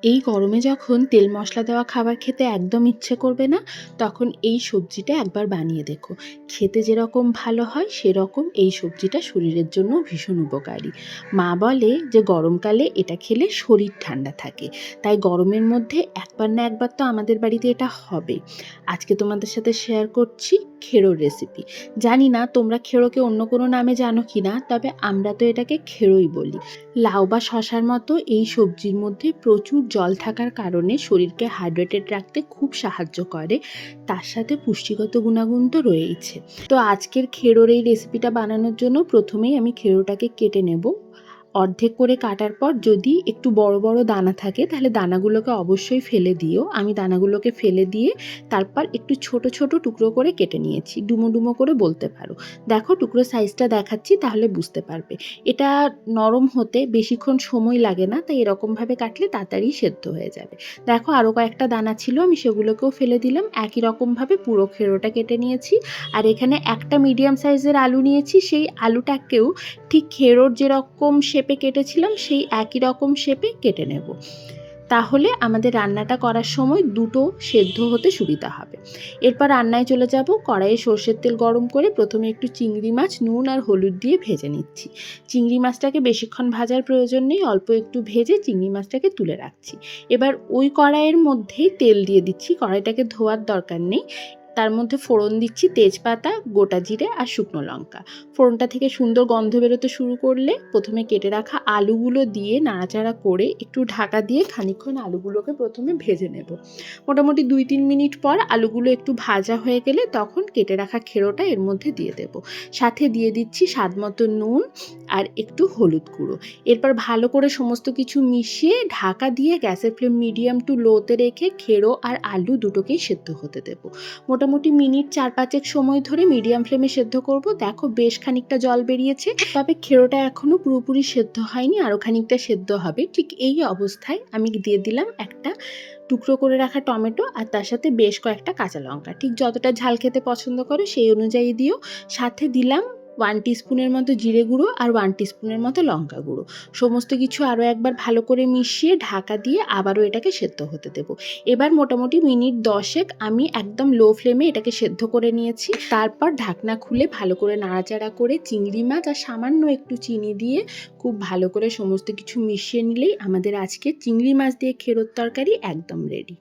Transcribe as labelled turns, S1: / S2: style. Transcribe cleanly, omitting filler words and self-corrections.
S1: এই গরমে যখন তেল মশলা দেওয়া খাবার খেতে একদম ইচ্ছে করবে না, তখন এই সবজিটা একবার বানিয়ে দেখো। খেতে যেরকম ভালো হয় সেরকম এই সবজিটা শরীরের জন্য ভীষণ উপকারী। মা বলে যে গরমকালে এটা খেলে শরীর ঠান্ডা থাকে, তাই গরমের মধ্যে একবার না একবার তো আমাদের বাড়িতে এটা হবে। আজকে তোমাদের সাথে শেয়ার করছি খেড়োর রেসিপি। জানি না তোমরা খেড়োকে অন্য কোনো নামে জানো কি না, তবে আমরা তো এটাকে খেড়োই বলি। লাউ বা শশার মতো এই সবজির মধ্যে প্রচুর জল থাকার কারণে শরীরকে হাইড্রেটেড রাখতে খুব সাহায্য করে। তার সাথে পুষ্টিগত গুণাগুণ তো রয়েইছে। তো আজকের খেড়োর এই রেসিপিটা বানানোর জন্য প্রথমেই আমি খেড়োটাকে কেটে নেব। অর্ধেক করে কাটার পর যদি একটু বড় বড় দানা থাকে তাহলে দানাগুলোকে অবশ্যই ফেলে দিও। আমি দানাগুলোকে ফেলে দিয়ে তারপর একটু ছোট ছোট টুকরো করে কেটে নিয়েছি, ডুমো ডুমো করে বলতে পারো। দেখো টুকরো সাইজটা দেখাচ্ছি, তাহলে বুঝতে পারবে। এটা নরম হতে বেশিক্ষণ সময় লাগে না, তাই এরকমভাবে কাটলে তাড়াতাড়ি সেদ্ধ হয়ে যাবে। দেখো আরও কয়েকটা দানা ছিল, আমি সেগুলোকেও ফেলে দিলাম। একই রকমভাবে পুরো খেড়োটা কেটে নিয়েছি। আর এখানে একটা মিডিয়াম সাইজের আলু নিয়েছি, সেই আলুটাকেও ঠিক খেড়োর যেরকম শেপে কেটেছিলাম সেই একই রকম শেপে কেটে নেব। তাহলে আমাদের রান্নাটা করার সময় দুটো সেদ্ধ হতে সুবিধা হবে। এরপর রান্নায় চলে যাব। কড়াইয়ে সর্ষের তেল গরম করে প্রথমে একটু চিংড়ি মাছ নুন আর হলুদ দিয়ে ভেজে নিচ্ছি। চিংড়ি মাছটাকে বেশিক্ষণ ভাজার প্রয়োজন নেই, অল্প একটু ভেজে চিংড়ি মাছটাকে তুলে রাখছি। এবার ওই কড়াইয়ের মধ্যেই তেল দিয়ে দিচ্ছি, কড়াইটাকে ধোয়ার দরকার নেই। তার মধ্যে ফোড়ন দিচ্ছি তেজপাতা, গোটা জিরে আর শুকনো লঙ্কা। ফোড়নটা থেকে সুন্দর গন্ধ বেরোতে শুরু করলে প্রথমে কেটে রাখা আলুগুলো দিয়ে নাড়াচাড়া করে একটু ঢাকা দিয়ে খানিকক্ষণ আলুগুলোকে প্রথমে ভেজে নেব। মোটামুটি 2-3 মিনিট পর আলুগুলো একটু ভাজা হয়ে গেলে তখন কেটে রাখা খেড়োটা এর মধ্যে দিয়ে দেব। সাথে দিয়ে দিচ্ছি স্বাদ মতো নুন আর একটু হলুদ গুঁড়ো। এরপর ভালো করে সমস্ত কিছু মিশিয়ে ঢাকা দিয়ে গ্যাসের ফ্লেম মিডিয়াম টু লোতে রেখে খেড়ো আর আলু দুটোকেই সেদ্ধ হতে দেব। মোটামুটি মিনিট 4-5 সময় ধরে মিডিয়াম ফ্লেমে সেদ্ধ করব। দেখো বেশ খানিকটা জল বেরিয়েছে, তবে খেড়োটা এখনো পুরোপুরি সেদ্ধ হয়নি, আরও খানিকটা সেদ্ধ হবে। ঠিক এই অবস্থায় আমি দিয়ে দিলাম একটা টুকরো করে রাখা টমেটো আর তার সাথে বেশ কয়েকটা কাঁচা লঙ্কা। ঠিক যতটা ঝাল খেতে পছন্দ করো সেই অনুযায়ী দিও। সাথে দিলাম 1 টিস্পুনের মতো জিরে গুঁড়ো আর 1 টিস্পুনের মতো লঙ্কা গুঁড়ো। সমস্ত কিছু আরও একবার ভালো করে মিশিয়ে ঢাকা দিয়ে আবারও এটাকে সেদ্ধ হতে দেব। এবার মোটামুটি মিনিট 10 আমি একদম লো ফ্লেমে এটাকে সেদ্ধ করে নিয়েছি। তারপর ঢাকনা খুলে ভালো করে নাড়াচাড়া করে চিংড়ি মাছ আর সামান্য একটু চিনি দিয়ে খুব ভালো করে সমস্ত কিছু মিশিয়ে নিলেই আমাদের আজকে চিংড়ি মাছ দিয়ে খেড়োর তরকারি একদম রেডি।